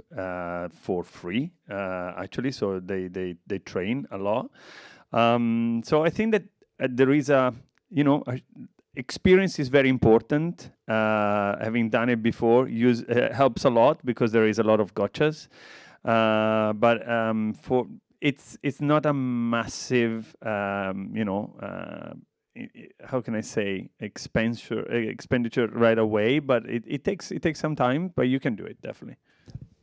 for free actually, so they train a lot. So I think that there is experience is very important. Having done it before helps a lot because there is a lot of gotchas. But it's not a massive, how can I say, expenditure right away. But it takes some time, but you can do it definitely.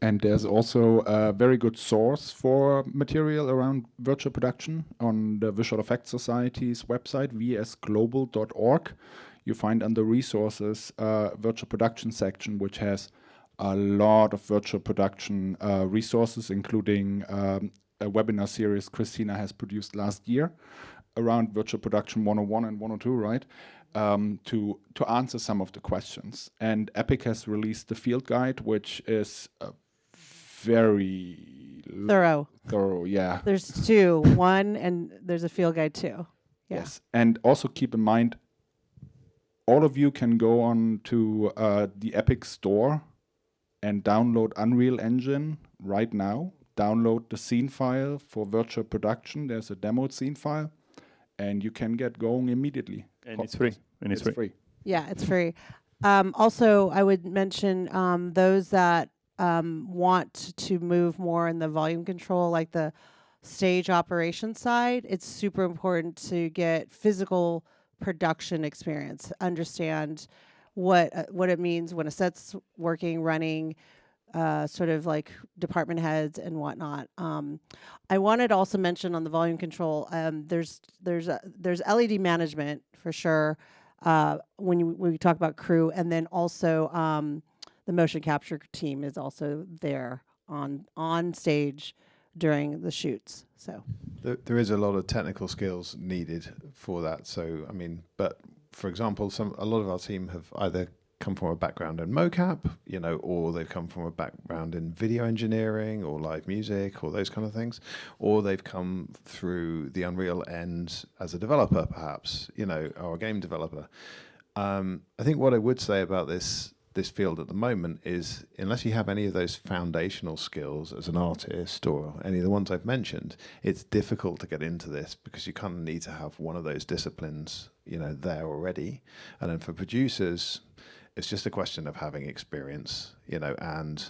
And there's also a very good source for material around virtual production on the Visual Effects Society's website, vsglobal.org. You find under resources virtual production section, which has a lot of virtual production resources, including a webinar series Christina has produced last year around virtual production 101 and 102, right? To answer some of the questions. And Epic has released the field guide, which is very Thorough, yeah. There's 2, 1, and there's a field guide too. Yeah. Yes, and also keep in mind, all of you can go on to the Epic store and download Unreal Engine right now. Download the scene file for virtual production. There's a demoed scene file, and you can get going immediately. And it's free. And it's free. Yeah, it's free. Also, I would mention those that want to move more in the volume control, like the stage operation side. It's super important to get physical production experience, understand what it means when a set's working, running, sort of like department heads and whatnot. I wanted to also mention on the volume control, there's LED management for sure when we talk about crew, and then also the motion capture team is also there on stage during the shoots. So there is a lot of technical skills needed for that. So I mean, but for example, a lot of our team have either come from a background in mocap, or they've come from a background in video engineering or live music or those kind of things, or they've come through the Unreal end as a developer, perhaps, or a game developer. I think what I would say about this this field at the moment is, unless you have any of those foundational skills as an artist or any of the ones I've mentioned, it's difficult to get into this because you kind of need to have one of those disciplines, you know, there already. And then for producers, it's just a question of having experience, you know, and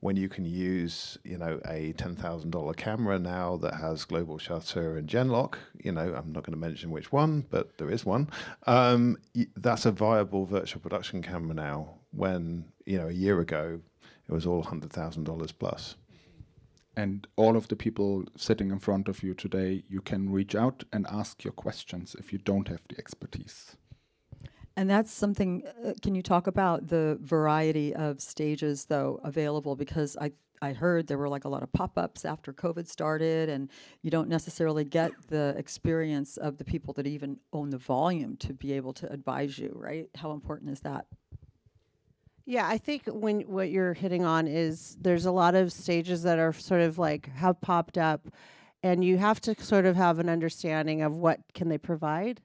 when you can use, you know, a $10,000 camera now that has global shutter and Genlock, you know, I'm not going to mention which one, but there is one. That's a viable virtual production camera now, when, you know, a year ago it was all $100,000 plus. And all of the people sitting in front of you today, you can reach out and ask your questions if you don't have the expertise. And that's something, can you talk about the variety of stages, though, available? Because I heard there were like a lot of pop-ups after COVID started, and you don't necessarily get the experience of the people that even own the volume to be able to advise you, right? How important is that? Yeah, I think what you're hitting on is there's a lot of stages that are sort of like have popped up, and you have to sort of have an understanding of what can they provide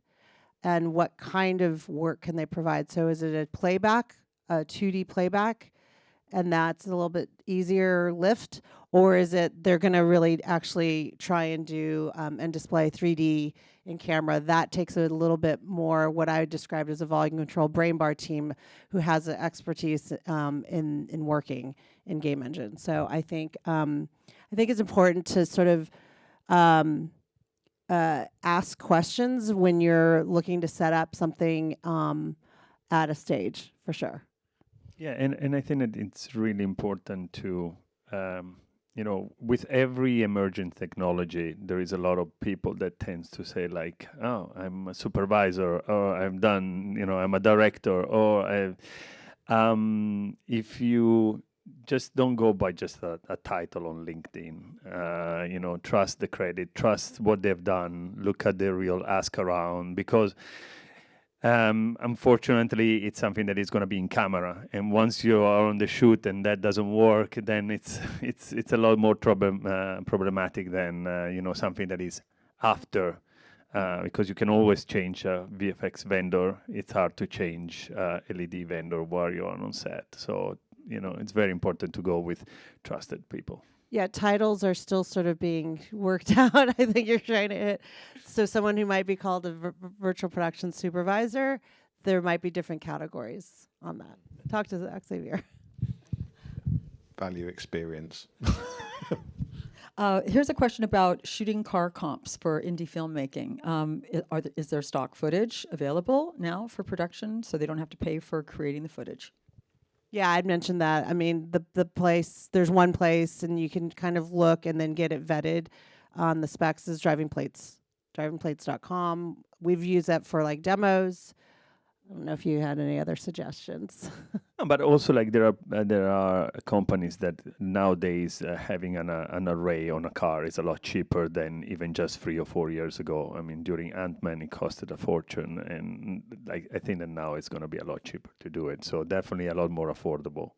and what kind of work can they provide. So is it a playback, a 2D playback, and that's a little bit easier lift, or is it they're going to really actually try and do and display 3D in camera? That takes a little bit more what I would describe as a volume control brain bar team who has an expertise in working in game engine. So I think it's important to sort of ask questions when you're looking to set up something at a stage, for sure. Yeah, and I think that it's really important to, you know, with every emerging technology, there is a lot of people that tends to say like, oh, I'm a supervisor, or I'm done, you know, I'm a director, or if you just don't go by just a title on LinkedIn, you know, trust the credit, trust what they've done, look at the real ask around, because unfortunately, it's something that is going to be in camera, and once you are on the shoot and that doesn't work, then it's a lot more problematic than you know, something that is after, because you can always change a VFX vendor. It's hard to change LED vendor while you're on set. So you know, it's very important to go with trusted people. Yeah, titles are still sort of being worked out. I think you're trying to hit. So someone who might be called a virtual production supervisor, there might be different categories on that. Talk to Xavier. Value experience. Here's a question about shooting car comps for indie filmmaking. Is there stock footage available now for production so they don't have to pay for creating the footage? Yeah, I'd mentioned that. I mean, the place, there's one place, and you can kind of look and then get it vetted on the specs is drivingplates.com. We've used that for like demos. I don't know if you had any other suggestions. No, but also, like, there are companies that nowadays having an array on a car is a lot cheaper than even just 3 or 4 years ago. I mean, during Ant-Man, it costed a fortune, and like I think that now it's going to be a lot cheaper to do it. So definitely a lot more affordable.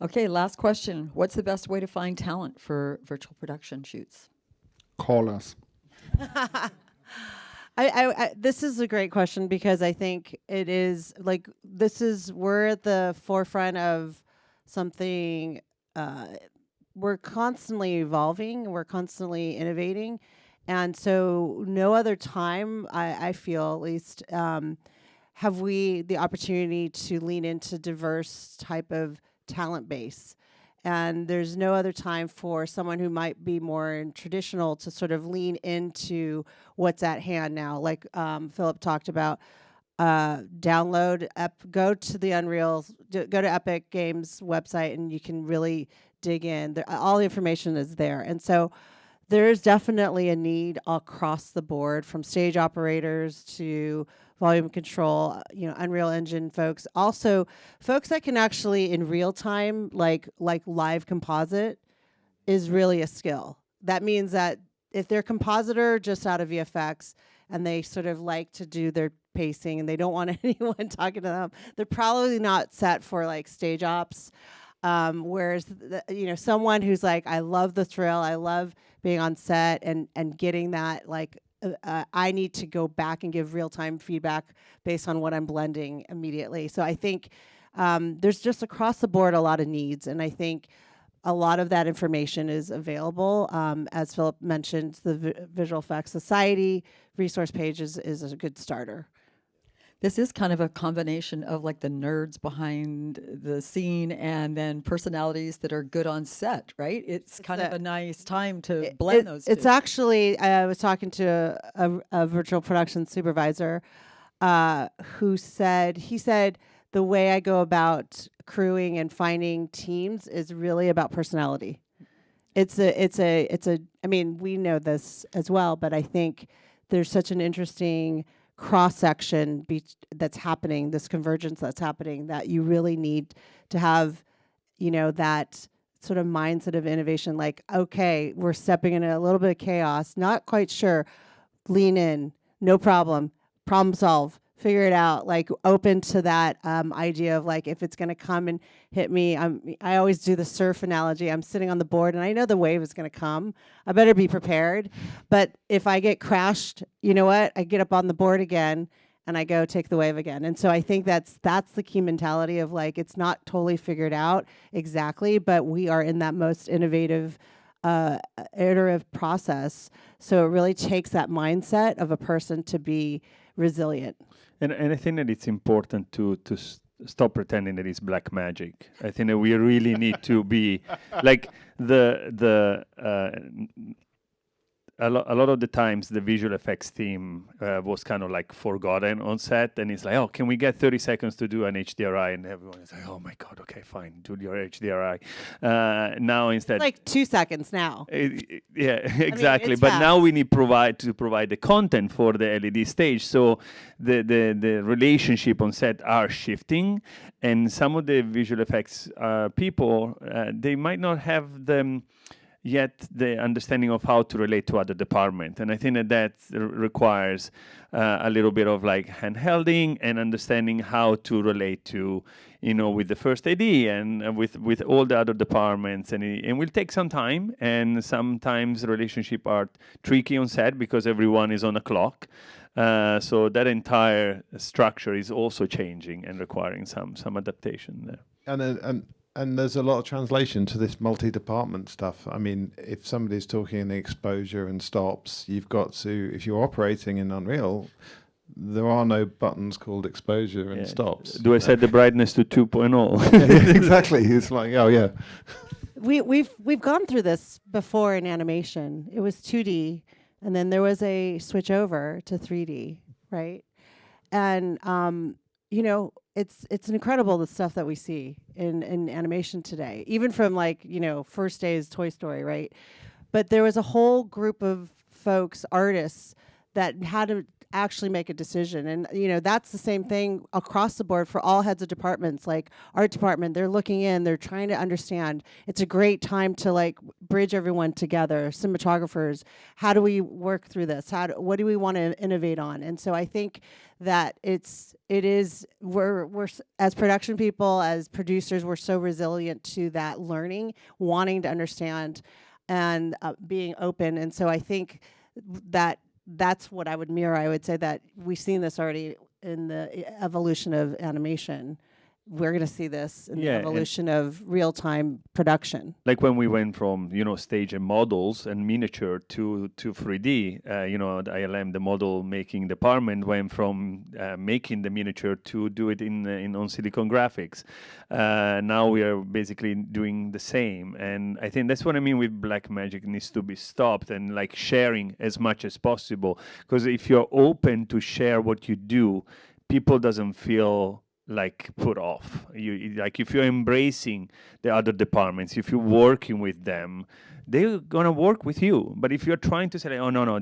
Okay, last question. What's the best way to find talent for virtual production shoots? Call us. This is a great question because I think it is like we're at the forefront of something. We're constantly evolving. We're constantly innovating, and so no other time I feel at least have we the opportunity to lean into diverse type of talent base. And there's no other time for someone who might be more in traditional to sort of lean into what's at hand now. Like Philipp talked about, go to the go to Epic Games website, and you can really dig in. All the information is there. And so there's definitely a need across the board, from stage operators to volume control, Unreal Engine folks. Also, folks that can actually in real time, like live composite, is really a skill. That means that if they're a compositor just out of VFX and they sort of like to do their pacing and they don't want anyone talking to them, they're probably not set for like stage ops. Whereas, someone who's like, I love the thrill, I love being on set and getting that like. I need to go back and give real-time feedback based on what I'm blending immediately. So I think there's just across the board a lot of needs, and I think a lot of that information is available. As Philip mentioned, the Visual Effects Society resource page is a good starter. This is kind of a combination of like the nerds behind the scene and then personalities that are good on set, right? It's kind of a nice time to blend those two. It's actually, I was talking to a virtual production supervisor he said, the way I go about crewing and finding teams is really about personality. I mean, we know this as well, but I think there's such an interesting cross-section that's happening, this convergence that's happening, that you really need to have, that sort of mindset of innovation, like, okay, we're stepping into a little bit of chaos, not quite sure, lean in, no problem solve, figure it out, like open to that idea of like, if it's going to come and hit me, I always do the surf analogy. I'm sitting on the board and I know the wave is going to come. I better be prepared. But if I get crashed, you know what? I get up on the board again and I go take the wave again. And so I think that's the key mentality of like, it's not totally figured out exactly, but we are in that most innovative iterative process. So it really takes that mindset of a person to be resilient. And I think that it's important to stop pretending that it's black magic. I think that we really need to be like a lot of the times the visual effects team was kind of like forgotten on set, and it's like, oh, can we get 30 seconds to do an HDRI? And everyone is like, oh my God, okay, fine, do your HDRI. Now instead, like 2 seconds now. Yeah, exactly. it's But fast. now we need to provide the content for the LED stage. So the relationship on set are shifting, and some of the visual effects people they might not have yet the understanding of how to relate to other departments. And I think that requires a little bit of like handholding and understanding how to relate to, with the first AD and with all the other departments. And it will take some time, and sometimes relationships are tricky on set because everyone is on a clock. So that entire structure is also changing and requiring some adaptation there. And there's a lot of translation to this multi-department stuff. I mean, if somebody's talking in exposure and stops, you've got to, if you're operating in Unreal, there are no buttons called exposure and stops. Do I set the brightness to 2.0? Yeah, exactly. It's like, oh yeah. We've gone through this before in animation. It was 2D, and then there was a switch over to 3D, right? And it's incredible the stuff that we see in animation today, even from like, first days Toy Story, right? But there was a whole group of folks, artists, that had to actually make a decision. And, that's the same thing across the board for all heads of departments, like art department, they're looking in, they're trying to understand. It's a great time to like bridge everyone together. Cinematographers, how do we work through this? What do we want to innovate on? And so I think that we're as production people, as producers, we're so resilient to that learning, wanting to understand and being open. And so I think that's what I would mirror. I would say that we've seen this already in the evolution of animation. We're going to see this in the evolution of real-time production. Like when we went from, stage and models and miniature to 3D, the ILM, the model making department, went from making the miniature to do it on silicon graphics. Now we are basically doing the same. And I think that's what I mean with black magic needs to be stopped and like sharing as much as possible. Because if you're open to share what you do, people doesn't feel like put off. Like if you're embracing the other departments, if you're working with them, they're gonna work with you. But if you're trying to say, oh no,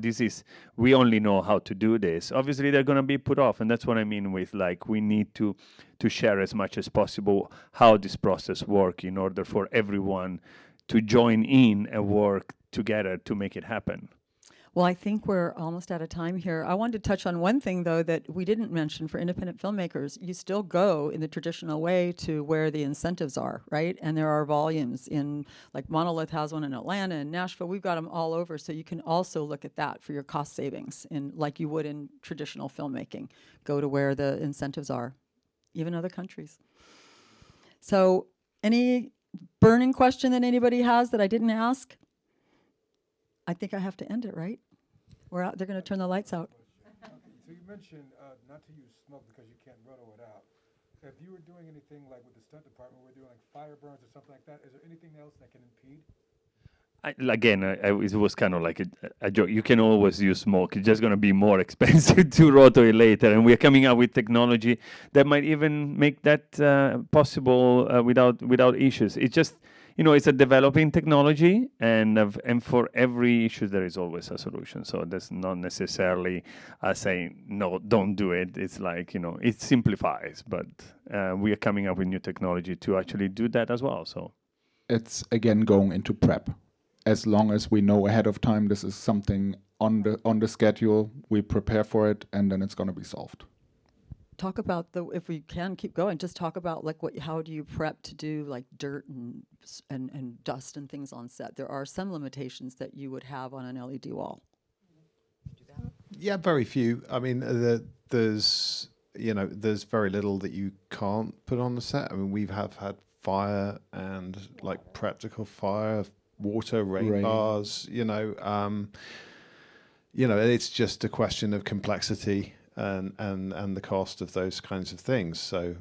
we only know how to do this, obviously they're gonna be put off. And that's what I mean with like we need to share as much as possible how this process works in order for everyone to join in and work together to make it happen. Well, I think we're almost out of time here. I wanted to touch on one thing, though, that we didn't mention for independent filmmakers. You still go in the traditional way to where the incentives are, right? And there are volumes in, like Monolith has one in Atlanta and Nashville. We've got them all over, so you can also look at that for your cost savings, like you would in traditional filmmaking. Go to where the incentives are, even other countries. So any burning question that anybody has that I didn't ask? I think I have to end it, right? We're out. They're going to turn the lights out. So you mentioned not to use smoke because you can't roto it out. If you were doing anything like with the stunt department, we're doing like fire burns or something like that, is there anything else that can impede? It was kind of like a joke. You can always use smoke. It's just going to be more expensive to roto it later. And we're coming up with technology that might even make that possible without issues. It's just, it's a developing technology, and for every issue there is always a solution. So that's not necessarily saying no, don't do it. It's like it simplifies, but we are coming up with new technology to actually do that as well. So It's again going into prep. As long as we know ahead of time this is something on the schedule, we prepare for it, and then it's going to be solved. Talk about if we can keep going, just talk about like how do you prep to do like dirt and dust and things on set. There are some limitations that you would have on an LED wall. Yeah, very few. I mean, there's very little that you can't put on the set. I mean, we've had fire and like practical fire, water, rain bars. It's just a question of complexity and the cost of those kinds of things. So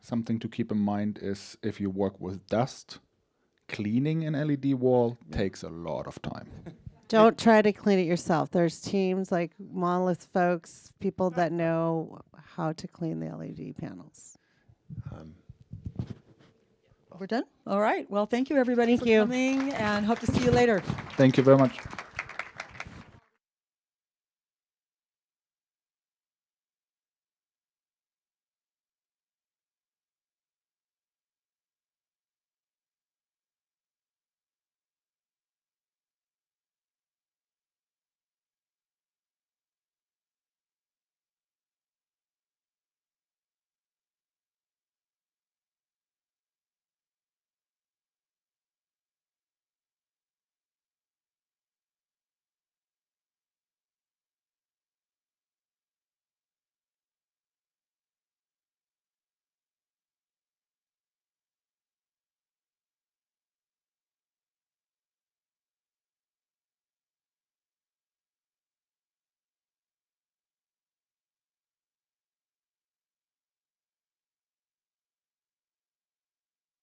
Something to keep in mind is if you work with dust, cleaning an LED wall takes a lot of time. Don't try to clean it yourself. There's teams like Monolith folks, people that know how to clean the LED panels. We're done? All right. Well, thank you, everybody, for coming, and hope to see you later. Thank you very much.